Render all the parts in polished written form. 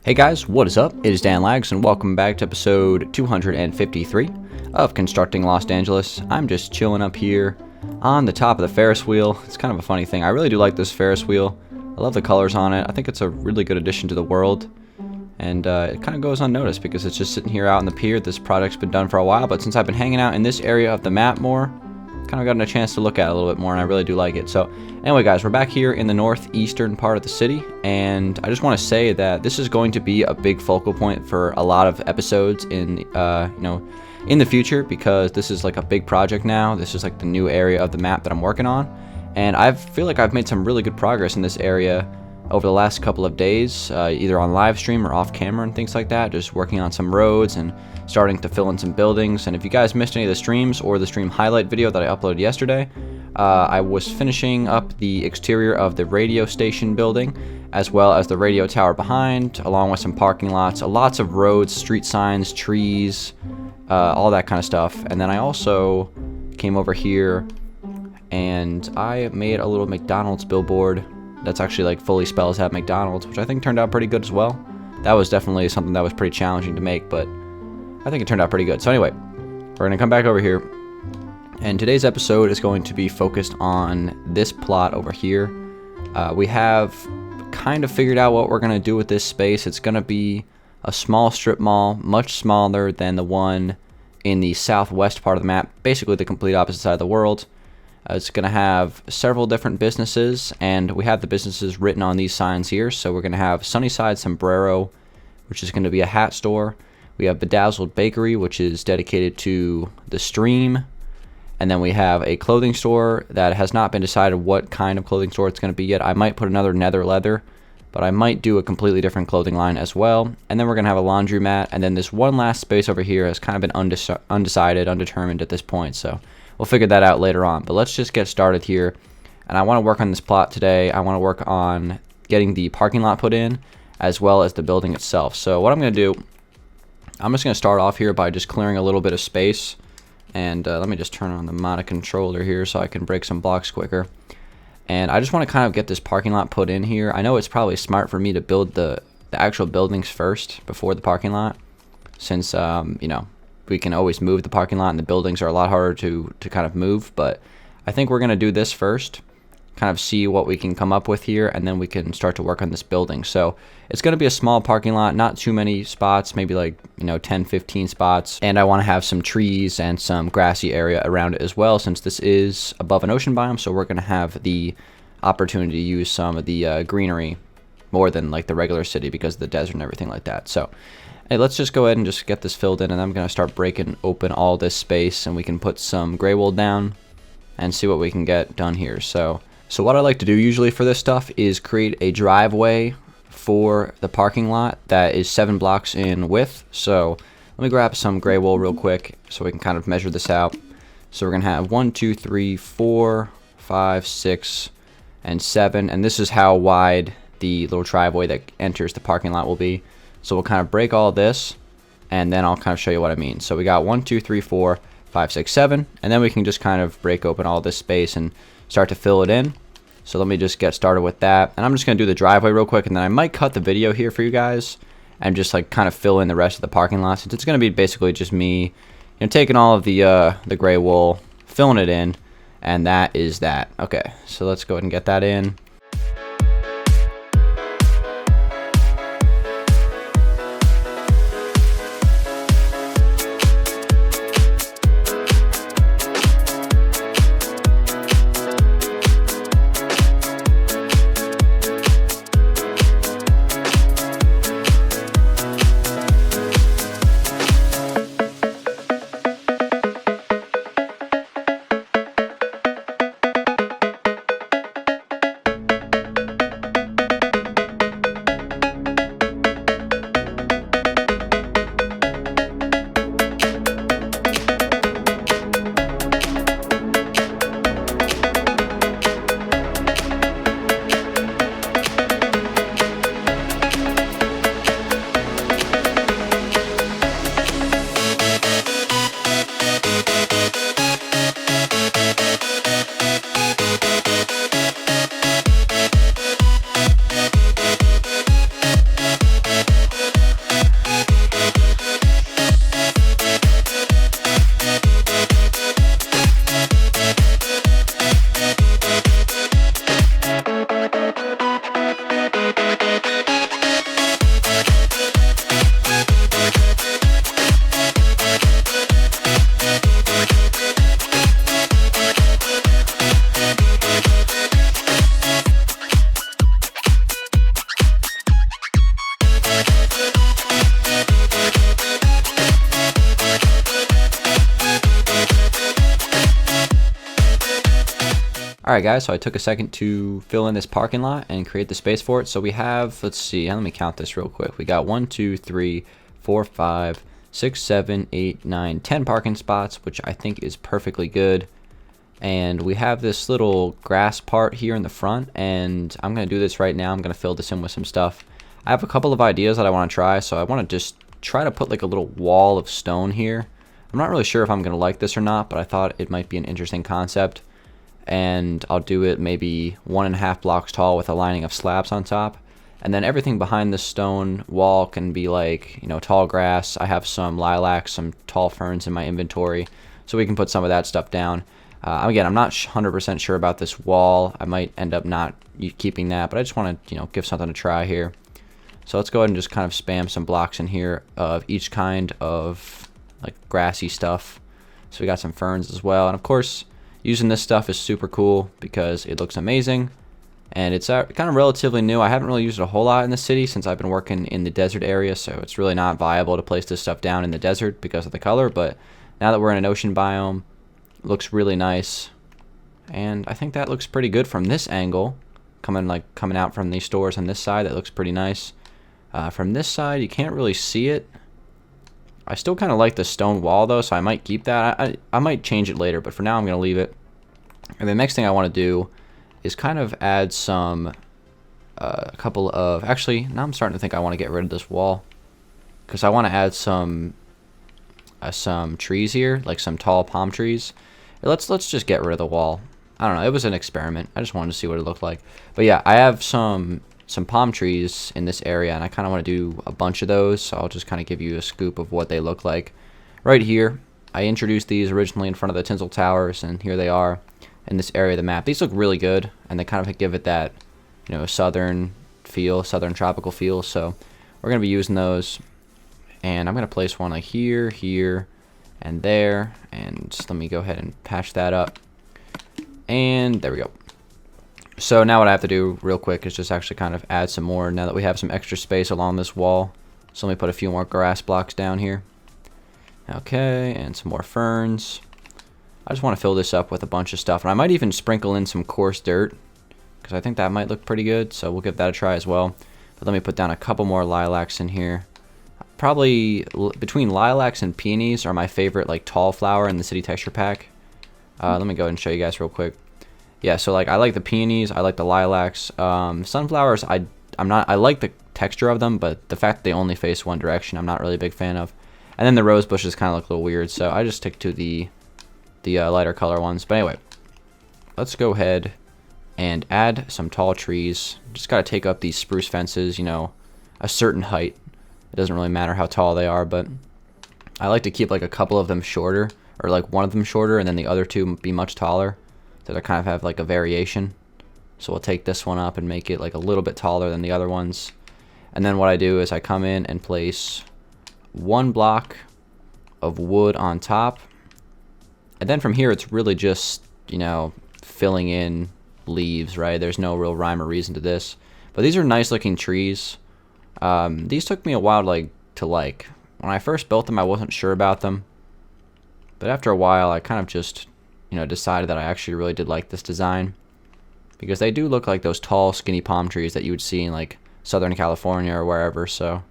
Hey guys, what is up? It is Dan Lags, and welcome back to episode 253 of Constructing Los Dangeles. I'm just chilling up here on the top of the Ferris wheel. It's kind of a funny thing. I really do like this Ferris wheel. I love the colors on it. I think it's a really good addition to the world. And it kind of goes unnoticed because it's just sitting here out in the pier. This project's been done for a while, but since I've been hanging out in this area of the map more, kind of gotten a chance to look at it a little bit more, and I really do like it. So anyway guys, we're back here in the northeastern part of the city, and I just want to say that this is going to be a big focal point for a lot of episodes in in the future, because this is like a big project now. This is like the new area of the map that I'm working on, and I feel like I've made some really good progress in this area over the last couple of days, either on live stream or off camera and things like that, just working on some roads and starting to fill in some buildings. And if you guys missed any of the streams or the stream highlight video that I uploaded yesterday, I was finishing up the exterior of the radio station building, as well as the radio tower behind, along with some parking lots, lots of roads, street signs, trees, all that kind of stuff. And then I also came over here and I made a little McDonald's billboard that's actually like fully spells out McDonald's, which I think turned out pretty good as well. That was definitely something that was pretty challenging to make, but I think it turned out pretty good. So anyway, we're going to come back over here, and today's episode is going to be focused on this plot over here. We have kind of figured out what we're going to do with this space. It's going to be a small strip mall, much smaller than the one in the southwest part of the map, basically the complete opposite side of the world. It's going to have several different businesses, and we have the businesses written on these signs here. So we're going to have Sunnyside Sombrero, which is going to be a hat store. We have Bedazzled Bakery, which is dedicated to the stream. And then we have a clothing store that has not been decided what kind of clothing store it's going to be yet. I might put another Nether Leather, but I might do a completely different clothing line as well. And then we're going to have a laundromat. And then this one last space over here has kind of been undecided, undetermined at this point. So we'll figure that out later on. But let's just get started here. And I want to work on this plot today. I want to work on getting the parking lot put in, as well as the building itself. So what I'm going to do, I'm just going to start off here by just clearing a little bit of space. And let me just turn on the mod controller here so I can break some blocks quicker. And I just want to kind of get this parking lot put in here. I know it's probably smart for me to build the actual buildings first before the parking lot, since we can always move the parking lot, and the buildings are a lot harder to kind of move. But I think we're going to do this first, kind of see what we can come up with here, and then we can start to work on this building. So it's going to be a small parking lot, not too many spots, maybe like 10, 15 spots. And I want to have some trees and some grassy area around it as well, since this is above an ocean biome. So we're going to have the opportunity to use some of the greenery more than like the regular city because of the desert and everything like that. So hey, let's just go ahead and just get this filled in, and I'm going to start breaking open all this space, and we can put some gray wool down and see what we can get done here. So what I like to do usually for this stuff is create a driveway for the parking lot that is 7 blocks in width. So let me grab some gray wool real quick so we can kind of measure this out. So we're going to have 1, 2, 3, 4, 5, 6, and 7. And this is how wide the little driveway that enters the parking lot will be. So we'll kind of break all this, and then I'll kind of show you what I mean. So we got 1, 2, 3, 4, 5, 6, 7, and then we can just kind of break open all this space and start to fill it in. So let me just get started with that, and I'm just going to do the driveway real quick, and then I might cut the video here for you guys and just like kind of fill in the rest of the parking lot, since it's going to be basically just me taking all of the gray wool, filling it in, and that is that. Okay, so let's go ahead and get that in. Alright guys, so I took a second to fill in this parking lot and create the space for it. So we have, let's see, let me count this real quick. We got 1, 2, 3, 4, 5, 6, 7, 8, 9, 10 parking spots, which I think is perfectly good. And we have this little grass part here in the front, and I'm going to do this right now. I'm going to fill this in with some stuff. I have a couple of ideas that I want to try, so I want to just try to put like a little wall of stone here. I'm not really sure if I'm going to like this or not, but I thought it might be an interesting concept. And I'll do it maybe 1.5 blocks tall with a lining of slabs on top, and then everything behind the stone wall can be like, you know, tall grass. I have some lilacs, some tall ferns in my inventory, so we can put some of that stuff down. Again, I'm not 100% sure about this wall. I might end up not keeping that, but I just want to, you know, give something a try here. So let's go ahead and just kind of spam some blocks in here of each kind of like grassy stuff. So we got some ferns as well, and of course using this stuff is super cool because it looks amazing, and it's kind of relatively new. I haven't really used it a whole lot in the city since I've been working in the desert area, so it's really not viable to place this stuff down in the desert because of the color. But now that we're in an ocean biome, it looks really nice, and I think that looks pretty good from this angle, coming out from these stores on this side. That looks pretty nice. From this side, you can't really see it. I still kind of like the stone wall though, so I might keep that. I might change it later, but for now I'm going to leave it. And the next thing I want to do is kind of add some, a couple of, actually, now I'm starting to think I want to get rid of this wall, because I want to add some trees here, like some tall palm trees. Let's just get rid of the wall. I don't know, it was an experiment. I just wanted to see what it looked like. But yeah, I have some palm trees in this area, and I kind of want to do a bunch of those, so I'll just kind of give you a scoop of what they look like. Right here, I introduced these originally in front of the tinsel towers, and here they are in this area of the map. These look really good, and they kind of give it that, you know, southern feel, southern tropical feel, so we're going to be using those. And I'm going to place one like here, here, and there, and just let me go ahead and patch that up, and there we go. So now what I have to do real quick is just actually kind of add some more now that we have some extra space along this wall. So let me put a few more grass blocks down here. Okay, and some more ferns. I just want to fill this up with a bunch of stuff, and I might even sprinkle in some coarse dirt because I think that might look pretty good, so we'll give that a try as well. But let me put down a couple more lilacs in here. Probably between lilacs and peonies are my favorite like tall flower in the city texture pack. Let me go ahead and show you guys real quick. Yeah, so like I like the peonies, I like the lilacs. Sunflowers, I like the texture of them, but the fact that they only face one direction, I'm not really a big fan of. And then the rose bushes kind of look a little weird, so I just stick to the lighter color ones. But anyway, let's go ahead and add some tall trees. Just got to take up these spruce fences, you know, a certain height. It doesn't really matter how tall they are, but I like to keep like a couple of them shorter, or like one of them shorter, and then the other two be much taller. So they kind of have like a variation. So we'll take this one up and make it like a little bit taller than the other ones. And then what I do is I come in and place one block of wood on top. And then from here it's really just, you know, filling in leaves, right? There's no real rhyme or reason to this. But these are nice looking trees. These took me a while to like. When I first built them, I wasn't sure about them. But after a while, I kind of just, you know, decided that I actually really did like this design, because they do look like those tall, skinny palm trees that you would see in like Southern California or wherever. So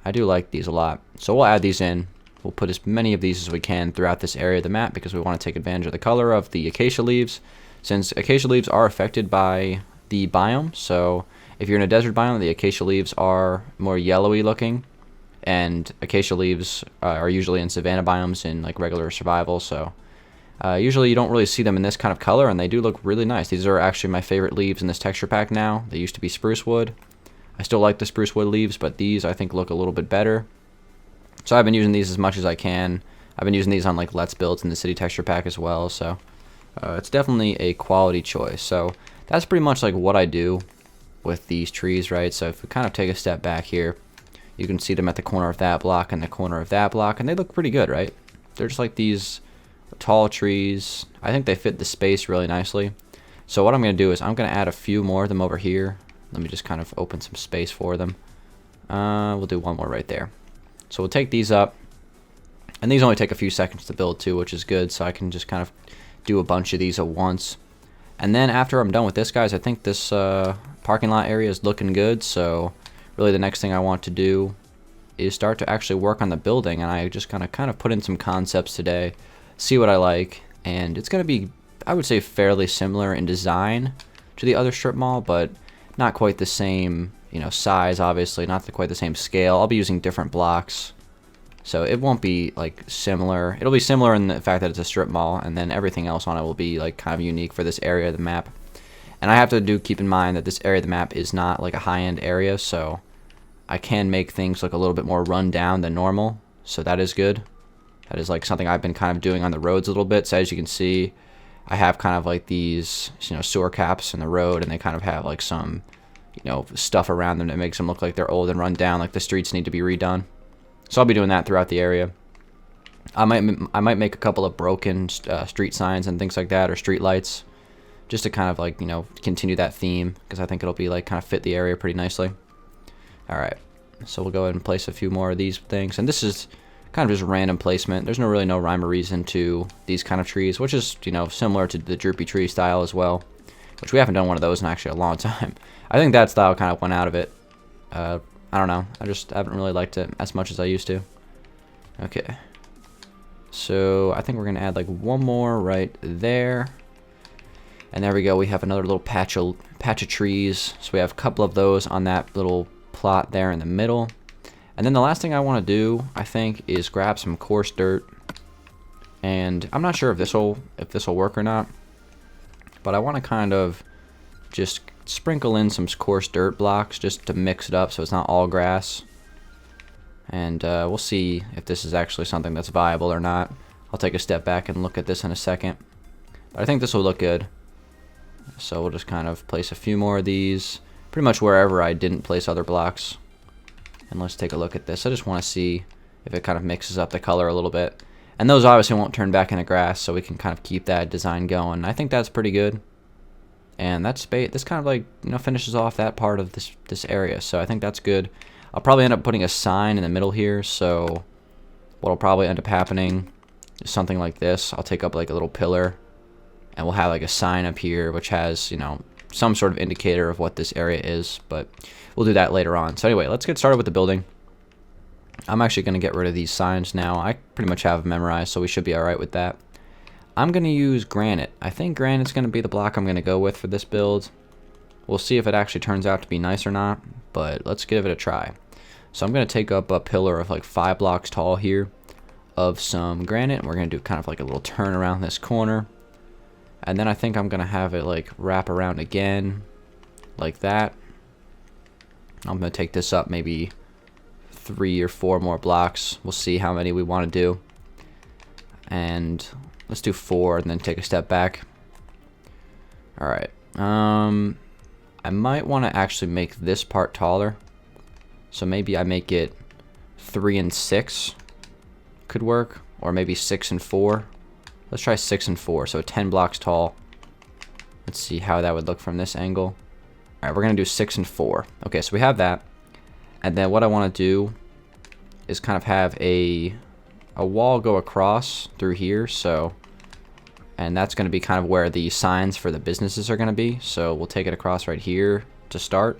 I do like these a lot. So we'll add these in. We'll put as many of these as we can throughout this area of the map because we want to take advantage of the color of the acacia leaves, since acacia leaves are affected by the biome. So if you're in a desert biome, the acacia leaves are more yellowy looking, and acacia leaves are usually in savanna biomes in like regular survival. So usually you don't really see them in this kind of color, and they do look really nice. These are actually my favorite leaves in this texture pack now. They used to be spruce wood. I still like the spruce wood leaves, but these I think look a little bit better. So I've been using these as much as I can. I've been using these on like Let's Builds in the city texture pack as well, so it's definitely a quality choice. So that's pretty much like what I do with these trees, right? So if we kind of take a step back here, you can see them at the corner of that block and the corner of that block, and they look pretty good, right? They're just like these tall trees. I think they fit the space really nicely. So what I'm going to do is I'm going to add a few more of them over here. Let me just kind of open some space for them. We'll do one more right there. So we'll take these up, and these only take a few seconds to build too, which is good, so I can just kind of do a bunch of these at once. And then after I'm done with this, guys, I think this parking lot area is looking good. So really the next thing I want to do is start to actually work on the building. And I just kind of put in some concepts today, see what I like. And it's going to be, I would say, fairly similar in design to the other strip mall, but not quite the same, you know, size, obviously, not quite the same scale. I'll be using different blocks. So it won't be like similar. It'll be similar in the fact that it's a strip mall, and then everything else on it will be like kind of unique for this area of the map. And I have to keep in mind that this area of the map is not like a high-end area, so I can make things look a little bit more run down than normal. So that is good. That is like something I've been kind of doing on the roads a little bit. So as you can see, I have kind of like these, you know, sewer caps in the road, and they kind of have like some, you know, stuff around them that makes them look like they're old and run down, like the streets need to be redone. So I'll be doing that throughout the area. I might make a couple of broken street signs and things like that, or street lights, just to kind of like, you know, continue that theme, because I think it'll be like kind of fit the area pretty nicely. All right, so we'll go ahead and place a few more of these things, and this is kind of just random placement. There's really no rhyme or reason to these kind of trees, which is, you know, similar to the droopy tree style as well, which we haven't done one of those in actually a long time. I think that style kind of went out of it. I don't know. I just haven't really liked it as much as I used to. Okay. So I think we're going to add like one more right there. And there we go. We have another little patch of trees. So we have a couple of those on that little plot there in the middle. And then the last thing I want to do, I think, is grab some coarse dirt. And I'm not sure if this will work or not, but I want to kind of just sprinkle in some coarse dirt blocks just to mix it up so it's not all grass. And we'll see if this is actually something that's viable or not. I'll take a step back and look at this in a second. But I think this will look good. So we'll just kind of place a few more of these, pretty much wherever I didn't place other blocks. And let's take a look at this. I just want to see if it kind of mixes up the color a little bit. And those obviously won't turn back into grass, so we can kind of keep that design going. I think that's pretty good. And that's this kind of like, you know, finishes off that part of this area. So I think that's good. I'll probably end up putting a sign in the middle here. So what'll probably end up happening is something like this. I'll take up like a little pillar, and we'll have like a sign up here which has, you know, some sort of indicator of what this area is. But we'll do that later on. So anyway, let's get started with the building. I'm actually going to get rid of these signs now. I pretty much have them memorized, so we should be alright with that. I'm going to use granite. I think granite's going to be the block I'm going to go with for this build. We'll see if it actually turns out to be nice or not, but let's give it a try. So I'm going to take up a pillar of like 5 blocks tall here of some granite, and we're going to do kind of like a little turn around this corner. And then I think I'm going to have it like wrap around again like that. I'm going to take this up maybe 3 or 4 more blocks. We'll see how many we want to do. And let's do 4 and then take a step back. Alright. I might want to actually make this part taller. So maybe I make it 3 and 6 could work. Or maybe 6 and 4. Let's try 6 and 4. So 10 blocks tall. Let's see how that would look from this angle. Alright, we're going to do 6 and 4. Okay, so we have that. And then what I want to do is kind of have a wall go across through here. So, and that's going to be kind of where the signs for the businesses are going to be. So we'll take it across right here to start.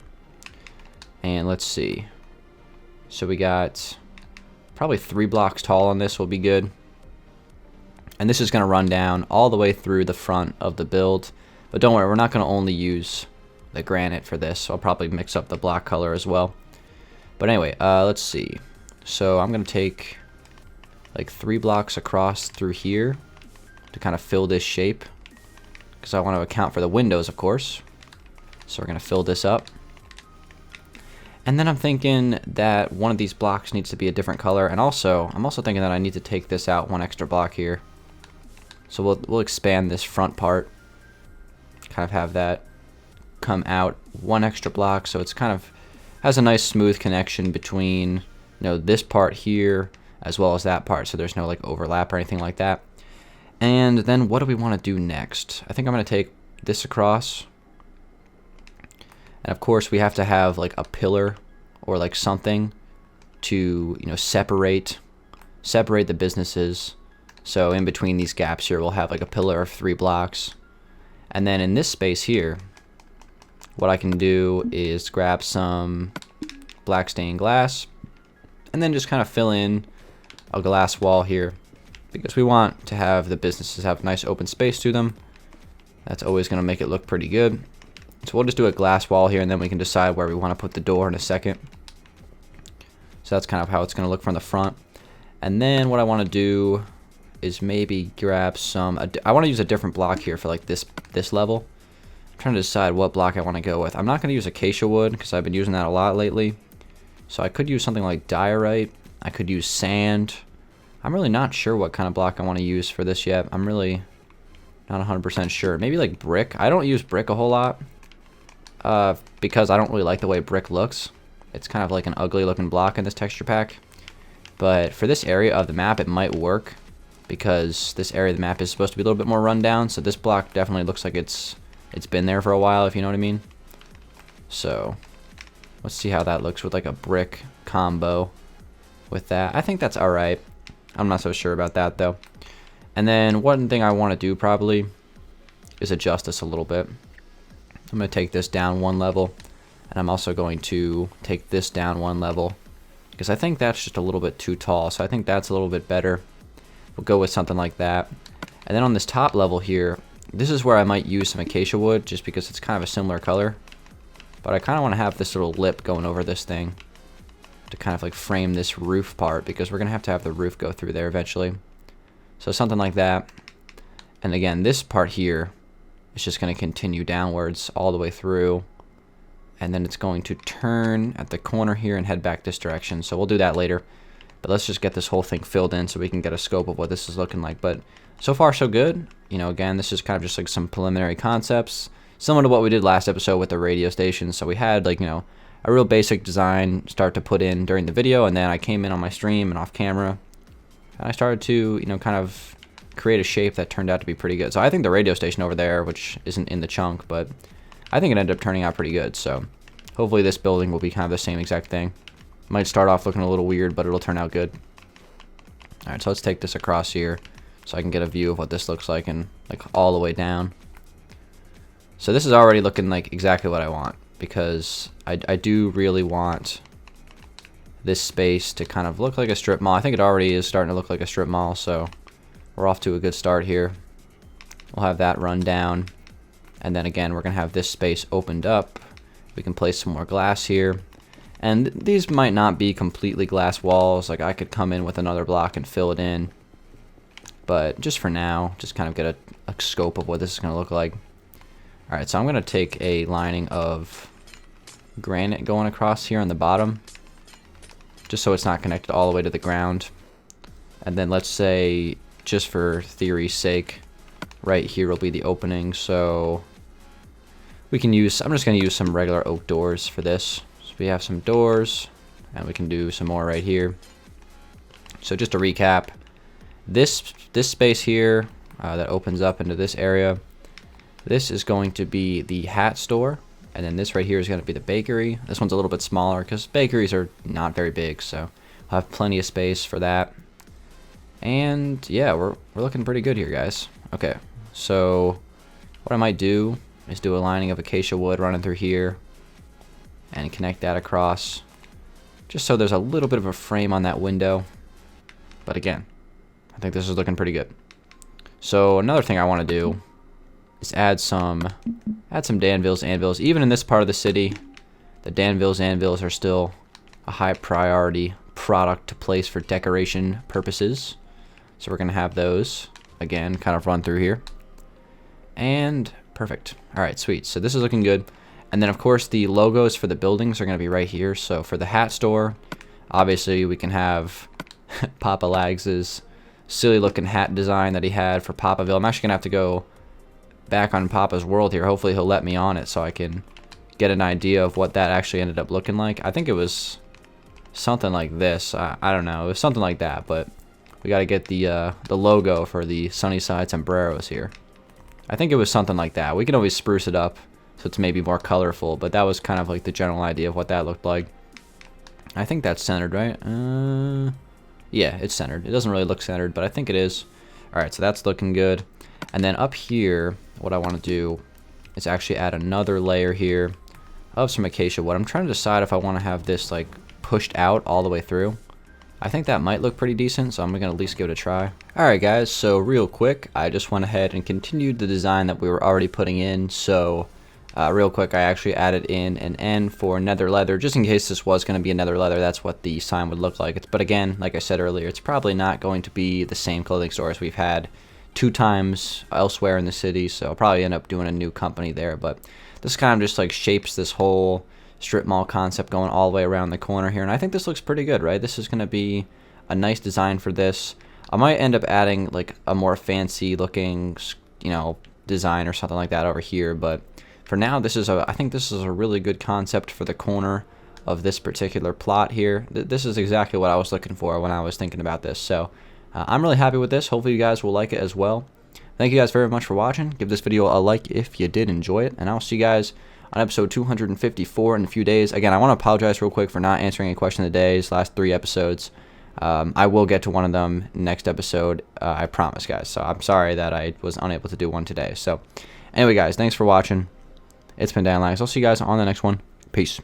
And let's see. So we got probably 3 blocks tall on this will be good. And this is going to run down all the way through the front of the build. But don't worry, we're not going to only use the granite for this. So I'll probably mix up the block color as well. But anyway, let's see. So I'm going to take like 3 blocks across through here to kind of fill this shape, because I want to account for the windows, of course. So we're going to fill this up. And then I'm thinking that one of these blocks needs to be a different color. And also, I'm also thinking that I need to take this out 1 extra block here. So we'll expand this front part. Kind of have that come out 1 extra block, so it's kind of has a nice smooth connection between, you know, this part here as well as that part, so there's no like overlap or anything like that. And then what do we want to do next? I think I'm going to take this across. And of course we have to have like a pillar or like something to, you know, separate the businesses. So in between these gaps here we'll have like a pillar of 3 blocks. And then in this space here, what I can do is grab some black stained glass and then just kind of fill in a glass wall here, because we want to have the businesses have nice open space to them. That's always going to make it look pretty good. So we'll just do a glass wall here, and then we can decide where we want to put the door in a second. So that's kind of how it's going to look from the front. And then what I want to do is maybe grab some, I want to use a different block here for like this level. I'm trying to decide what block I want to go with. I'm not going to use acacia wood because I've been using that a lot lately. So I could use something like diorite. I could use sand. I'm really not sure what kind of block I want to use for this yet. I'm really not 100% sure. Maybe like brick. I don't use brick a whole lot because I don't really like the way brick looks. It's kind of like an ugly looking block in this texture pack. But for this area of the map, it might work because this area of the map is supposed to be a little bit more run down. So this block definitely looks like it's been there for a while, if you know what I mean. So let's see how that looks with like a brick combo with that. I think that's alright. I'm not so sure about that though. And then one thing I want to do probably is adjust this a little bit. I'm going to take this down one level, and I'm also going to take this down one level because I think that's just a little bit too tall. So I think that's a little bit better. We'll go with something like that. And then on this top level here, this is where I might use some acacia wood just because it's kind of a similar color. But I kind of want to have this little lip going over this thing to kind of like frame this roof part, because we're going to have the roof go through there eventually. So something like that. And again, this part here is just going to continue downwards all the way through. And then it's going to turn at the corner here and head back this direction. So we'll do that later. But let's just get this whole thing filled in so we can get a scope of what this is looking like. But so far so good. You know, again, this is kind of just like some preliminary concepts, similar to what we did last episode with the radio station. So we had like, you know, a real basic design start to put in during the video, and then I came in on my stream and off camera, and I started to, you know, kind of create a shape that turned out to be pretty good. So I think the radio station over there, which isn't in the chunk, but I think it ended up turning out pretty good. So hopefully this building will be kind of the same exact thing. Might start off looking a little weird, but it'll turn out good. Alright, so let's take this across here so I can get a view of what this looks like, and like all the way down. So this is already looking like exactly what I want, because I do really want this space to kind of look like a strip mall. I think it already is starting to look like a strip mall, so we're off to a good start here. We'll have that run down, and then again we're gonna have this space opened up. We can place some more glass here, and these might not be completely glass walls. Like I could come in with another block and fill it in, but just for now, just kind of get a scope of what this is gonna look like. Alright, so I'm gonna take a lining of granite going across here on the bottom, just so it's not connected all the way to the ground. And then let's say, just for theory's sake, right here will be the opening. So we can use, I'm just going to use some regular oak doors for this. So we have some doors, and we can do some more right here. So just to recap, this space here that opens up into this area, this is going to be the hat store. And then this right here is going to be the bakery. This one's a little bit smaller because bakeries are not very big, so I'll have plenty of space for that. And yeah, we're looking pretty good here, guys. Okay, so what I might do is do a lining of acacia wood running through here and connect that across, just so there's a little bit of a frame on that window. But again, I think this is looking pretty good. So another thing I want to do is add some Danville's Anvils. Even in this part of the city, the Danville's Anvils are still a high priority product to place for decoration purposes. So we're going to have those, again, kind of run through here. And perfect. Alright, sweet. So this is looking good. And then, of course, the logos for the buildings are going to be right here. So for the hat store, obviously we can have Papa Lags' silly looking hat design that he had for Papaville. I'm actually going to have to go back on Papa's World here. Hopefully he'll let me on it so I can get an idea of what that actually ended up looking like. I think it was something like this. I don't know. It was something like that, but we got to get the logo for the Sunnyside sombreros here. I think it was something like that. We can always spruce it up so it's maybe more colorful, but that was kind of like the general idea of what that looked like. I think that's centered, right? Yeah, it's centered. It doesn't really look centered, but I think it is. Alright, so that's looking good. And then up here, what I want to do is actually add another layer here of some acacia wood. I'm trying to decide if I want to have this like pushed out all the way through. I think that might look pretty decent, so I'm gonna at least give it a try. Alright guys, so real quick, I just went ahead and continued the design that we were already putting in. So real quick, I actually added in an N for nether leather, just in case this was going to be a nether leather. That's what the sign would look like. But again, like I said earlier, it's probably not going to be the same clothing store as we've had 2 times elsewhere in the city, so I'll probably end up doing a new company there. But this kind of just like shapes this whole strip mall concept going all the way around the corner here, and I think this looks pretty good, right? This is going to be a nice design for this. I might end up adding like a more fancy looking, you know, design or something like that over here, but for now, I think this is a really good concept for the corner of this particular plot here. This is exactly what I was looking for when I was thinking about this. So I'm really happy with this. Hopefully you guys will like it as well. Thank you guys very much for watching. Give this video a like if you did enjoy it, and I'll see you guys on episode 254 in a few days. Again, I want to apologize real quick for not answering a question of the day these last 3 episodes. I will get to one of them next episode, I promise, guys. So I'm sorry that I was unable to do one today. So anyway, guys, thanks for watching. It's been Dangeles. I'll see you guys on the next one. Peace.